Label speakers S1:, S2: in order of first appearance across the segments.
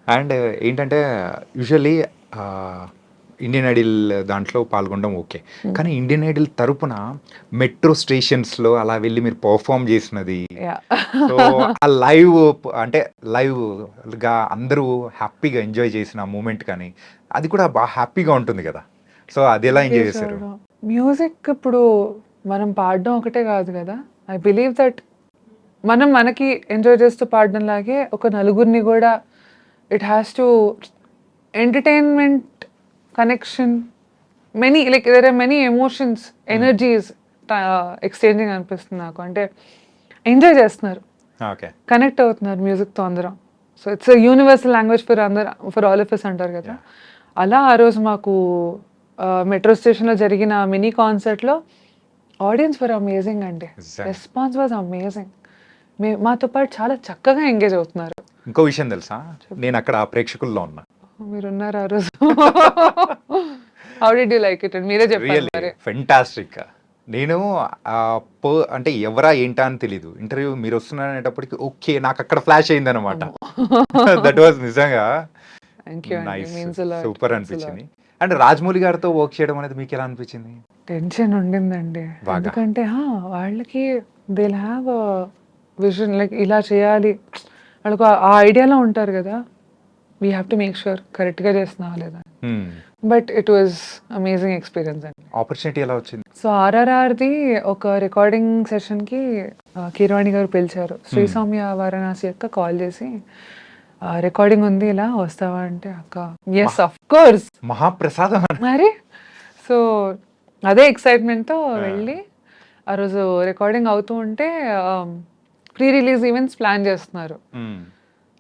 S1: And ఏంటంటే usually Indian idol దాంట్లో పాల్గొనడం ఓకే. కానీ ఇండియన్ ఐడిల్ తరపున మెట్రో స్టేషన్స్‌లో అలా వెళ్లి మీరు పెర్ఫార్మ్ చేసినది.
S2: యాహ్!
S1: సో, ఆ లైవ్ అంటే లైవ్‌గా అందరూ హ్యాపీగా ఎంజాయ్ చేసిన మూమెంట్ కానీ, అది కూడా హ్యాపీగా ఉంటుంది కదా! సో, అదెలా ఎంజాయ్ చేశారు?
S2: మ్యూజిక్ ఇప్పుడు మనం పాడడం ఒకటే కాదు కదా! ఐ బిలీవ్ దట్ మనకి ఎంజాయ్ చేస్తూ పాడడం లాగే ఒక నలుగురిని కూడా it has to entertainment, connection, there are many emotions, energies exchanging అనిపిస్తుంది నాకు. అంటే ఎంజాయ్ చేస్తున్నారు,
S1: ఓకే.
S2: కనెక్ట్ అవుతున్నారు మ్యూజిక్‌తో అందరం. So, it's a universal language for all of us అంటారు కదా!
S1: యాహ్!
S2: అలా ఆ రోజు మాకు మెట్రో స్టేషన్‌లో జరిగిన మినీ కాన్సర్ట్‌లో ఆడియన్స్ వర్ అమేజింగ్ అండి.
S1: నిజంగా.
S2: Response was amazing. మాతో పాటు చాలా చక్కగా ఎంగేజ్ అవుతున్నారు.
S1: ఇంకో విషయం తెలుసా? నేనక్కడ ఆ ప్రేక్షకుల్లో ఉన్నా.
S2: మీరున్నారు ఆ రోజు. How did you like it అండి? మీరే చెప్పాలి
S1: రియల్లీ
S2: మరి.
S1: ఫెంటాస్టిక్. నేను అంటే ఎవరా ఏంటా అని తెలీదు. ఇంటర్వ్యూ మీరొస్తున్నారనేటప్పటికి ఓకే. నాకక్కడ ఫ్లాష్ అయిందనమాట. దట్ వాస్ నిజంగా
S2: థ్యాంక్ యూ అండి.
S1: Nice.
S2: Means a lot.
S1: Super
S2: means a lot.
S1: అనిపించింది. అండ్ రాజమౌళి గారితో వర్క్ చేయడం అనేది మీకెలా అనిపించింది?
S2: టెన్షన్ ఉండిందండి.
S1: బాగా.
S2: ఎందుకంటే వాళ్ళకి they will have a vision, like ఇలా చేయాలి. వాళ్ళకు ఆ ఐడియాలో ఉంటారు కదా! We have to make sure కరెక్ట్‌గా చేస్తున్నావా లేదా. But it was amazing experience అండి.
S1: ఆపర్చునిటీ ఎలా వచ్చింది?
S2: సో, ఆర్ఆర్ఆర్‌ది ఒక రికార్డింగ్ సెషన్‌కి కీరవాణి గారు పిలిచారు. శ్రీ సౌమ్య వారణాసి అక్క కాల్ చేసి రికార్డింగ్ ఉంది, ఇలా వస్తావా అంటే, అక్క యెస్ ఆఫ్ కోర్స్
S1: మహాప్రసాదం.
S2: మరి. సో, అదే ఎక్సైట్మెంట్‌తో వెళ్ళి ఆ రోజు రికార్డింగ్ అవుతూ ఉంటే ప్రీ రిలీజ్ ఈవెంట్స్ ప్లాన్ చేస్తున్నారు.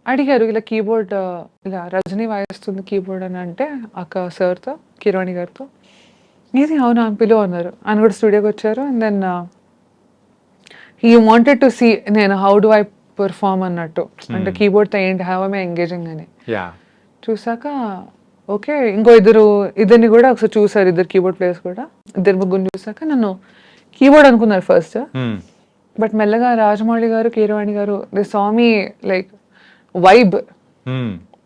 S2: అడిగారు ఇలా కీబోర్డ్ ఇలా రజనీ వాయిస్తుంది కీబోర్డ్ అని అంటే, అక్క సార్‌తో కీరవాణి గారితో, ఏది అవునా పిలువు అన్నారు. ఆయన కూడా స్టూడియోకి వచ్చారు. And then he wanted to see నేను హౌ డు ఐ పెర్ఫార్మ్ అన్నట్టు. అంటే కీబోర్డ్తో ఏంటి, హౌ ఐ ఎంగేజింగ్ అని
S1: యాహ్!
S2: చూసాక ఓకే. ఇంకో ఇద్దరిని కూడా ఒకసారి చూసారు, ఇద్దరు కీబోర్డ్ ప్లేయర్స్ కూడా. ఇద్దరు ముగ్గురిని చూసాక నన్ను కీబోర్డ్ అనుకున్నారు ఫస్ట్. బట్ మెల్లగా రాజమౌళి గారు, కీరవాణి గారు they saw me like vibe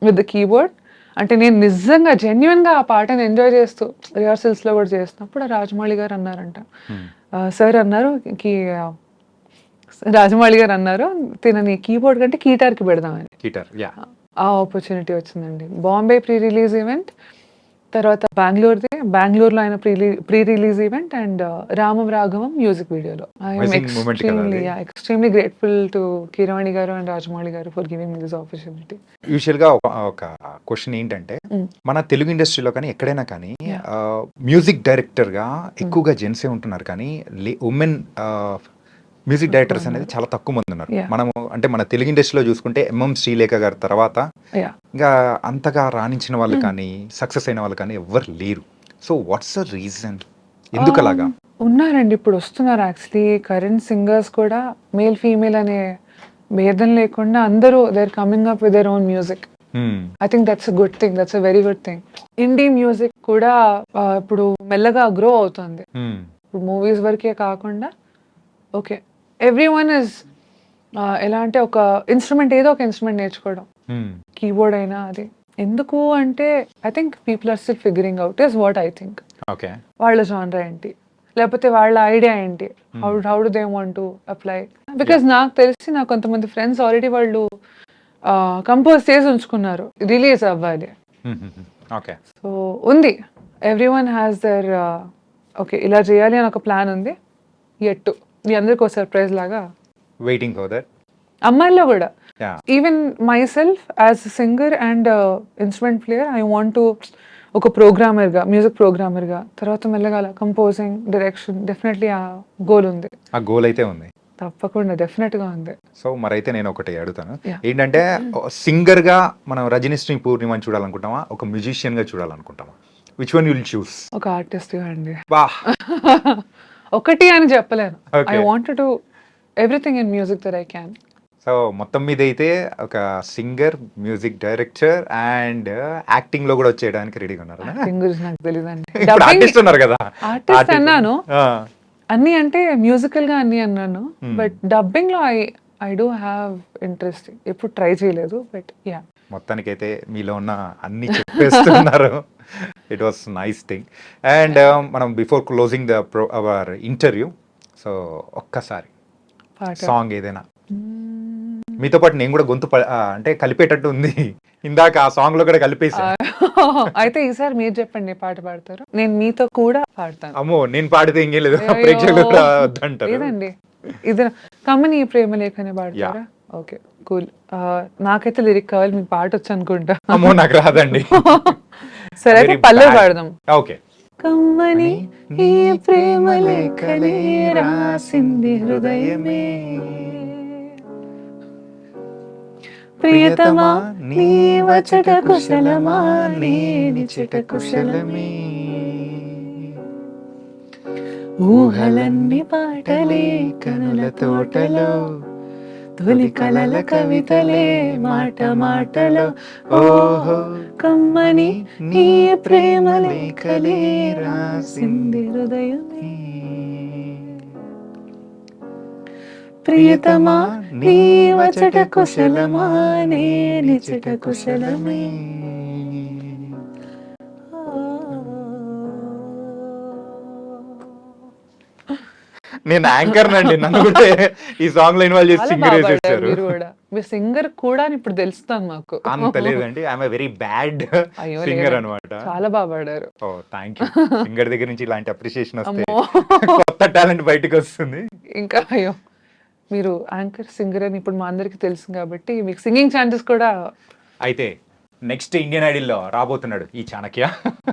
S2: with the keyboard. అంటే నేను నిజంగా జెన్యున్గా ఆ పాటని ఎంజాయ్ చేస్తూ రిహార్సల్స్లో కూడా చేస్తున్నప్పుడు రాజమౌళి గారు అన్నారంట, సార్ అన్నారు రాజమౌళి గారు అన్నారు తినని కీబోర్డ్ కంటే కీటార్కి పెడదామని.
S1: గిటార్. యాహ్!
S2: ఆ ఆపర్చునిటీ వచ్చిందండి. బాంబే ప్రీ రిలీజ్ ఈవెంట్, తర్వాత బెంగళూరులో ఆయన pre release event, and Ramam Raghavam music వీడియోలో.
S1: అమేజింగ్ మూమెంట్ కదా అది.
S2: ఎక్స్ట్రీమ్లీ గ్రేట్ఫుల్ టు కీరవాణి గారు అండ్ రాజమౌళి గారు for giving me this opportunity.
S1: యూజువల్‌గా ఒక క్వెషన్ ఏంటంటే, మన తెలుగు ఇండస్ట్రీలో కానీ ఎక్కడైనా కానీ మ్యూజిక్ డైరెక్టర్‌గా ఎక్కువగా జెంట్సే ఉంటున్నారు కానీ ఉమెన్ మ్యూజిక్ డైరెక్టర్స్ అనేది చాలా తక్కువ మంది ఉన్నారు. మనము అంటే మన తెలుగు ఇండస్ట్రీలో చూసుకుంటే ఎంఎం శ్రీలేఖ గారి తర్వాత ఇంకా అంతగా రాణించిన వాళ్ళు కానీ సక్సెస్ అయిన వాళ్ళు కానీ ఎవ్వరు లేరు. So what's the reason? ఎందుకు అలాగా?
S2: ఉన్నారండి, ఇప్పుడు వస్తున్నారు. యాక్చువల్లీ కరెంట్ సింగర్స్ కూడా మేల్ ఫీమేల్ అనే భేదం లేకుండా అందరూ they are coming up with their own music. I think that's a good thing, that's a very good thing. Indie music కూడా ఇప్పుడు మెల్లగా గ్రో అవుతుంది. ఇప్పుడు మూవీస్ వరకే కాకుండా ఓకే ఎవ్రీ వన్ ఇస్ ఎలా అంటే ఒక ఇన్స్ట్రుమెంట్, ఏదో ఒక ఇన్స్ట్రుమెంట్ నేర్చుకోవడం, కీబోర్డ్ అయినా అది. ఎందుకు అంటే I think people are still figuring out is what I think.
S1: Okay.
S2: వాళ్ళ జానర్ ఏంటి, లేకపోతే వాళ్ళ ఐడియా ఏంటి, how do they want to apply. Because నాకు తెలిసి నాకు కొంతమంది ఫ్రెండ్స్ ఆల్రెడీ వాళ్ళు కంపోజ్ చేసి ఉంచుకున్నారు, రిలీజ్ అవ్వాలి.
S1: ఓకే.
S2: సో ఉంది, every one has their okay ఇలా చేయాలి అని ఒక ప్లాన్ ఉంది. ఎట్టు మీ అందరికి ఒక సర్ప్రైజ్ లాగా
S1: వెయిటింగ్ ఫర్ దట్.
S2: అమ్మాయిల్లో కూడా
S1: Yeah.
S2: Even my self as singer and instrument player I want to ఒక ప్రోగ్రామర్గా, మ్యూజిక్ ప్రోగ్రామర్గా, తర్వాత మెల్లగా కంపోజింగ్, డైరెక్షన్, డెఫినెట్లీ ఆ గోల్ ఉంది.
S1: ఆ గోల్ అయితే ఉంది.
S2: తప్పకుండా డెఫినెట్గా ఉంది.
S1: సో మరైతే నేను ఒకటి అడుగుతాను.
S2: Yeah.
S1: ఏంటంటే సింగర్గా మనం రజనీశ్రీ పూర్ణిమని చూడాలనుకుంటామా, ఒక మ్యూజిషియన్గా చూడాలనుకుంటామా? Which one you will choose?
S2: ఒక ఆర్టిస్ట్గా అండి.
S1: వాహ్!
S2: ఒకటి అని చెప్పలేను.
S1: Okay.
S2: I want to do everything in music that I can.
S1: So మొత్తం మీద అయితే ఒక singer, music director and acting లో కూడా వచ్చేయడానికి రెడీగా ఉన్నారు.
S2: యాక్టింగ్ గురించి నాకు తెలియదండి.
S1: ఇప్పుడు ఆర్టిస్ట్ ఉన్నారు కదా.
S2: ఆర్టిస్ట్ అన్నాను, అన్ని అంటే మ్యూజికల్ గా అన్ని అన్నాను. బట్ డబ్బింగ్ లో ఐ డూ హ్యావ్ ఇంట్రెస్ట్. ఎప్పుడు ట్రై చేయలేదు, బట్ యా.
S1: మొత్తానికైతే మీలో ఉన్న అన్ని చెప్పేస్తున్నారు. It was nice thing. And మనం before closing the hour interview, so ఒక్కసారి
S2: పాట
S1: సాంగ్ ఏదైనా మీతో పాటు నేను కూడా గొంతు అంటే కలిపేటట్టు ఉంది. ఇందాక ఆ సాంగ్ లో కూడా కలిపేసా.
S2: అయితే ఈసారి మీరు చెప్పండి పాట పాడతారు, నేను మీతో కూడా పాడతాను.
S1: అమ్మో, నేను పాడితే ఇంకేం లేదు,
S2: అయ్యో.
S1: ప్రేక్షకులు కూడా వద్దంటారు.
S2: లేదండి, ఇది కమ్మని ప్రేమ లేఖనే పాడతారా? Okay, cool. నాకైతే లిరిక్ కావాలి, మీకు పాట వచ్చు అనుకుంటా.
S1: అమ్మో, నాకు రాదండి.
S2: సరే అయితే పల్లవి పాడదాం.
S1: ఓకే.
S2: కమ్మని ఈ ప్రేమ లేఖనే రాసింది హృదయమే, ప్రియతమా నీ వచట కుశలమా నేనిచట కుశలమే, ఊహలన్నీ పాటలే కనుల తోటలో, తొలి కలల కవితలే మాట మాటలో, ఓహో కమ్మని నీ ప్రేమ లేఖలే రాసింది హృదయమే, ప్రియతమా నీ వచట కుశలమా నేనిచట కుశలమే.
S1: నేను యాంకర్ నండి, నన్ను కూడా ఈ సాంగ్ లో ఇన్వాల్వ్ చేసి సింగర్ వేసేసారు.
S2: మీరు కూడా, మీరు సింగర్ కూడా అని ఇప్పుడు తెలుస్తాను మాకు.
S1: అంత లేదండి, ఐఎమ్ వెరీ బ్యాడ్ సింగర్ అన్నమాట.
S2: చాలా బాగా పాడారు.
S1: ఓ థ్యాంక్ యూ. సింగర్ దగ్గర నుంచి ఇలాంటి అప్రిషియేషన్ వస్తే
S2: అమ్మో.
S1: కొత్త టాలెంట్ బయటకు వస్తుంది.
S2: ఇంకా అయ్యో, మీరు యాంకర్ సింగర్ అని ఇప్పుడు మా అందరికి తెలుసు కాబట్టి మీకు సింగింగ్ ఛాన్సెస్ కూడా.
S1: అయితే నెక్స్ట్ ఇండియన్ ఐడల్ లో రాబోతున్నాడు ఈ చాణక్య.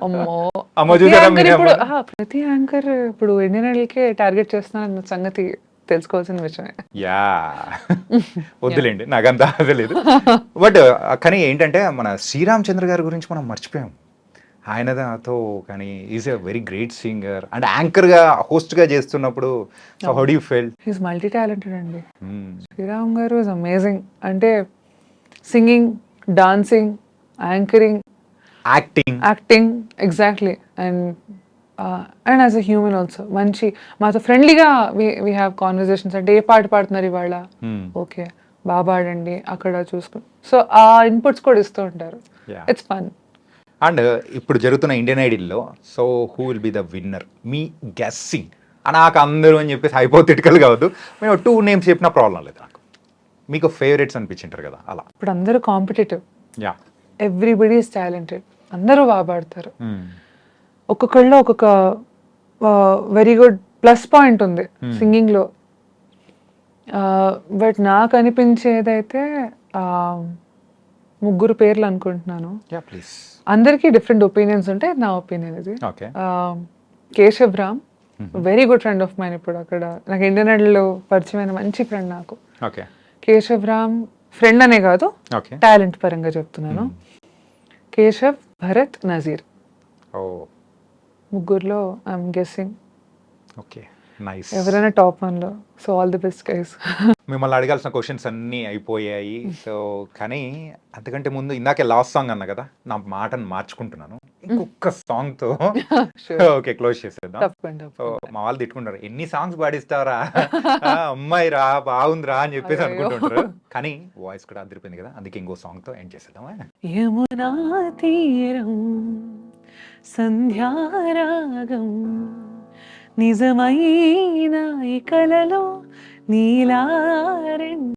S2: అమ్మో,
S1: అమ్మో
S2: ప్రతి
S1: చూసారా
S2: యాంకర్
S1: మీరే
S2: ఇప్పుడు
S1: అమ్మా?
S2: ప్రతి యాంకర్ ఇప్పుడు ఇండియన్ ఐడల్ కే టార్గెట్ చేస్తున్నారన్న సంగతి తెలుసుకోవాల్సిన విషయమే.
S1: యా వద్దులేండి, నాకంత తెలియదు. బట్ కానీ ఏంటంటే మన శ్రీరామచంద్ర గారి గురించి మనం మర్చిపోయాం. ఆయనతో కానీ is a very great singer and anchor గా హోస్ట్ గా చేస్తున్నప్పుడు so how do you feel?
S2: He's multi talented అండి. శ్రీరామ్ గారు ఇస్ అమేజింగ్. అంటే singing, dancing, anchoring, acting exactly. And as a human also మంచి, మాతో ఫ్రెండ్లీగా వీ హ్యావ్ కాన్వర్జేషన్స్. అంటే ఏ పాట పాడుతున్నారు ఇవాళ, ఓకే బాగా పాడండి అక్కడ చూసుకుని, సో ఆ ఇన్పుట్స్ కూడా ఇస్తూ ఉంటారు. It's fun.
S1: అండ్ ఇప్పుడు జరుగుతున్న ఇండియన్ ఐడల్లో so who will be the winner మీ గెస్సింగ్? నాకు అందరూ అని చెప్పేసి హైపోథెటికల్ కావద్దు, మేము 2 names చెప్పిన ప్రాబ్లం లేదు నాకు. మీకు ఫేవరెట్స్ అనిపించింటారు కదా అలా.
S2: ఇప్పుడు అందరూ competitive,
S1: yeah
S2: everybody is talented, అందరూ బాగా పాడతారు. ఒక్కొక్కళ్ళు ఒక్కొక్క వెరీ గుడ్ ప్లస్ పాయింట్ ఉంది సింగింగ్లో. బట్ నాకు అనిపించేదైతే 3 పేర్లు అనుకుంటున్నాను.
S1: Yeah please.
S2: అందరికీ డిఫరెంట్ ఒపీనియన్స్ ఉంటాయి, నా ఒపీనియన్ ఇది.
S1: Okay.
S2: Keshav Ram, very good friend of mine. ఇప్పుడు అక్కడ నాకు ఇండియన్ ఐడల్లో పరిచయమైన మంచి ఫ్రెండ్ నాకు.
S1: ఓకే.
S2: కేశవ్ రామ్ ఫ్రెండ్ అనే కాదు,
S1: ఓకే,
S2: టాలెంట్ పరంగా చెప్తున్నాను. కేశవ్, భరత్, నజీర్,
S1: ఓ
S2: 3లో ఐఎమ్ గెస్సింగ్
S1: ఓకే నైస్.
S2: ఎవరైనా టాప్ 1లో. So all the best guys.
S1: మిమ్మల్ని అడగాల్సిన క్వశ్చన్స్ అన్నీ అయిపోయాయి. సో కానీ అంతకంటే ముందు ఇందాకే లాస్ట్ సాంగ్ అన్నా కదా, నా మాటను మార్చుకుంటున్నాను, ఇంకొక సాంగ్తో ఓకే క్లోజ్ చేసేద్దాం. సో మా వాళ్ళు తిట్టుకుంటారు, ఎన్ని సాంగ్స్ పాడిస్తారా అమ్మాయి రా బాగుందిరా అని చెప్పేసి అనుకుంటుంటారు. కానీ వాయిస్ కూడా అదిరిపోయింది కదా, అందుకే ఇంకో సాంగ్తో ఎండ్ చేసేద్దాం.
S2: యమునా తీరం సంధ్యారాగం నిజమైన ఈ కలలో నీలారెండు